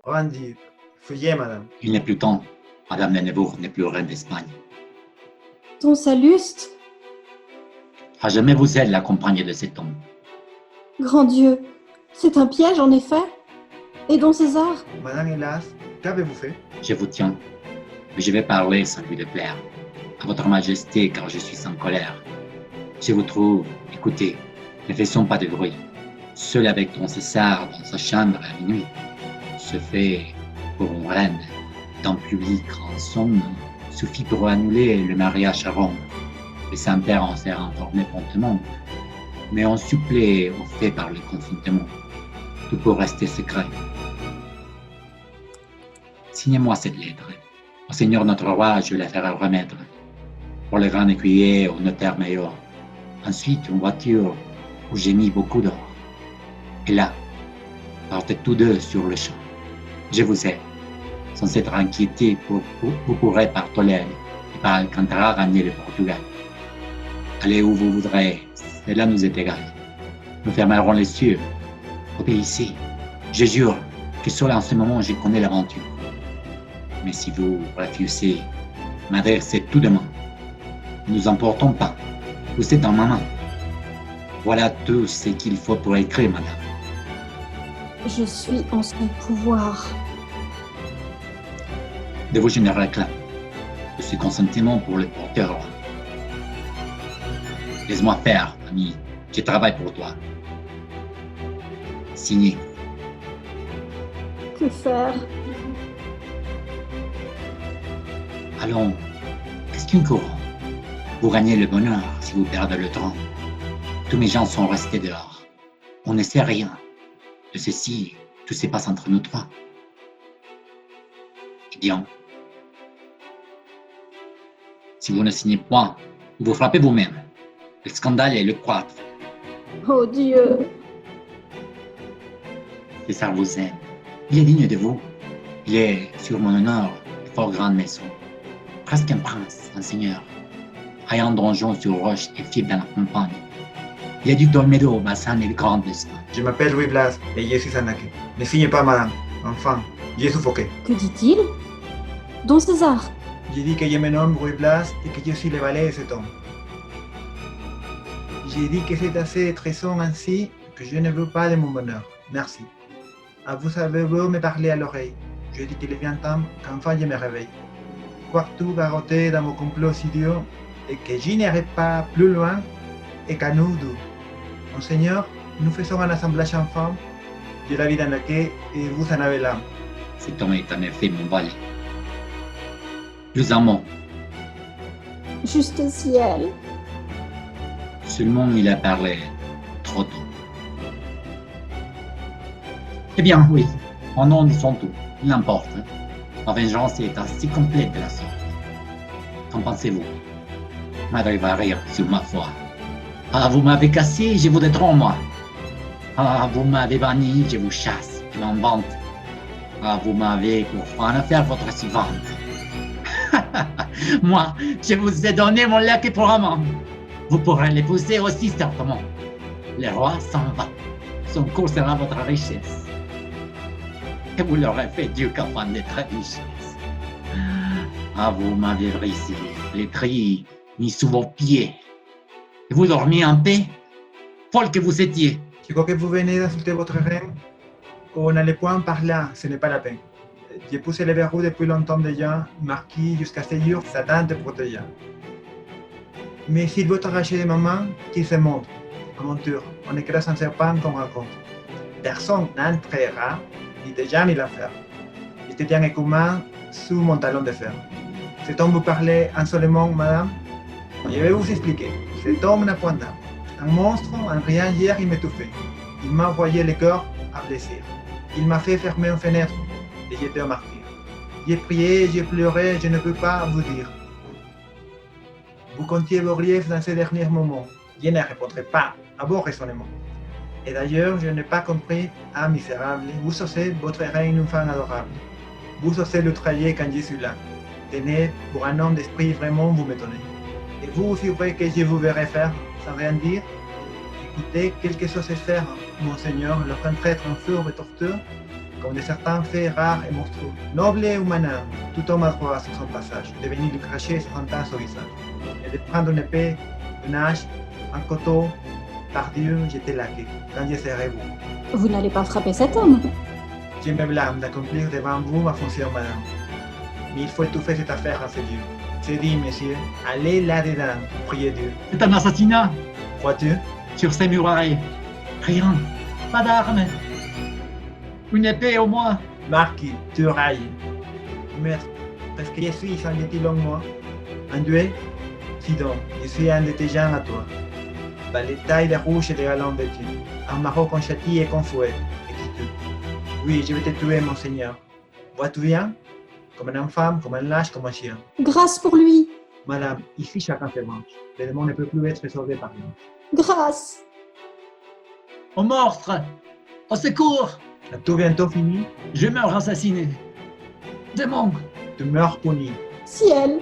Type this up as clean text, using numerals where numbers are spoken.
Randy, fuyez, madame. Il n'est plus temps. Madame Lennevour n'est plus reine d'Espagne. Ton Salluste, À jamais vous êtes la compagne de cet homme. grand Dieu, c'est un piège en effet. Et Don César, Madame Hélas, qu'avez-vous fait? Je vous tiens. Mais je vais parler sans lui déplaire. À votre majesté, car je suis en colère. Je vous trouve, écoutez, ne faisons pas de bruit. Seul avec Don César dans sa chambre à minuit, se fait pour une reine. Dans le public, en somme, suffit pour annuler le mariage à Rome. Le Saint-Père en s'est informé promptement, mais on supplée au fait par le consentement. Tout peut rester secret. Signez-moi cette lettre. Au Seigneur notre roi, je la ferai remettre. Pour le grand écuyer au notaire meilleur. Ensuite, une voiture où j'ai mis beaucoup d'or. Et là, partez tous deux sur le champ. Je vous ai. Sans être inquiété, vous pourrez par Tolède et par Alcantara ramener le Portugal. Allez où vous voudrez, cela nous est égal. Nous fermerons les yeux. Obéissez. Je jure que seul en ce moment je connais l'aventure. Mais si vous refusez, m'adressez tout de même. Ne nous emportons pas. Vous êtes en ma main. Voilà tout ce qu'il faut pour écrire, madame. je suis en son pouvoir. De vous, je ne réclame. Je suis consentement pour le porteur. Laisse-moi faire, ami. Je travaille pour toi. Signé. Que faire? Allons, qu'est-ce qu'une couronne? Vous gagnez le bonheur si vous perdez le trône. Tous mes gens sont restés dehors. On ne sait rien. De ceci, tout se passe entre nous trois. Eh bien, si vous ne signez point, vous frappez vous-même. Le scandale est le croître. Oh Dieu, César vous aime. Il est digne de vous. Il est, sur mon honneur, de fort grande maison. Presque un prince, un seigneur. Ayant donjon sur roche et fibre dans la campagne. Il est duc d'Olmedo, bassin et grande d'Espagne. Je m'appelle Louis Blas et je suis Anaké. Ne signez pas, madame. Enfin, j'ai suffoqué. que dit-il? Don César, J'ai dit que je me nomme Louis Blas et que je suis le valet de cet homme. J'ai dit que c'est assez trahison ainsi que je ne veux pas de mon bonheur. Merci. Vous avez beau me parler à l'oreille. Je dis qu'il est bien temps qu'enfin je me réveille. Quoique tout garrotté dans mon complot idiots et que je n'irai pas plus loin et qu'à nous deux. Monseigneur, nous faisons un assemblage enfant. J'ai la vie d'Anaké et vous en avez l'âme. Cet homme est en effet mon valet. Plus un mot. juste ciel. Seulement il a parlé trop tôt. Eh bien, oui, en nom de son tout, il n'importe. Ma vengeance est assez complète de la sorte. Qu'en pensez-vous? Madre va rire sur ma foi. Ah, vous m'avez cassé, je vous détrompe, moi. Ah, vous m'avez banni, je vous chasse, je m'invente. Ah, vous m'avez pour en faire votre suivante. Moi, je vous ai donné mon lac pour amant. Vous pourrez l'épouser aussi certainement. Le roi s'en va. Son cours sera votre richesse. Et vous l'aurez fait duc afin d'être richesse. Ah, vous m'avez brisé les trilles mis sous vos pieds. Et vous dormiez en paix, folle que vous étiez. Je crois que vous venez d'insulter votre reine. On n'allait point par là, ce n'est pas la peine. J'ai poussé les verrous depuis longtemps déjà, marquis jusqu'à ce jour, Satan te protégeant. Mais s'il veut t'arracher de ma main, qu'il se montre. À mon tour, on écrase un serpent qu'on rencontre. Personne n'entrera, ni déjà ni l'affaire. Je te tiens écumant sous mon talon de fer. Cet homme vous parlait insolemment, madame. Je vais vous expliquer. Cet homme n'a point d'âme. Un monstre, un rien hier, il m'étouffait. Il m'a envoyé le corps à blessir. Il m'a fait fermer une fenêtre et j'étais un martyr. J'ai prié, j'ai pleuré, je ne peux pas vous dire. Vous comptiez vos griefs dans ces derniers moments. Je ne répondrai pas à vos raisonnements. Et d'ailleurs, je n'ai pas compris, ah misérable, vous osez votre reine une femme adorable. Vous osez le trahir quand je suis là. Tenez, pour un homme d'esprit, vraiment, vous m'étonnez. Et vous figurez que je vous verrai faire sans rien dire? Écoutez, quelque chose à faire, monseigneur, lorsqu'un prêtre en fourbe et torture, comme de certains faits rares et monstrueux. Noble et humain, tout homme a droit sur son passage, de venir lui cracher 60 ans au visage, et de prendre une épée, une hache, un couteau, par Dieu, j'étais laqué, quand je serai vous. Vous n'allez pas frapper cet homme. Je me blâme d'accomplir devant vous ma fonction, madame. Mais il faut étouffer cette affaire en ce Dieu. C'est dit, monsieur, allez là-dedans, priez Dieu. C'est un assassinat Crois-tu? sur ces murailles. Rien, pas d'armes. Une épée au moins. Marquis, tu railles. Maître, parce que je suis, semble-t-il, en moi. Un duel? Si donc, je suis un de tes gens à toi. Les tailles de rouge et de galons vêtus. Un maraud qu'on châtie et qu'on fouette, et qui tue. Oui, je vais te tuer, monseigneur. Vois-tu bien? Comme un infâme, comme un lâche, comme un chien. Grâce pour lui. Madame, ici chacun se venge. Le démon ne peut plus être sauvé par lui. Grâce. Au monstre! Au secours! Tout bientôt fini, Je meurs assassiné. Démon! tu meurs puni. Ciel.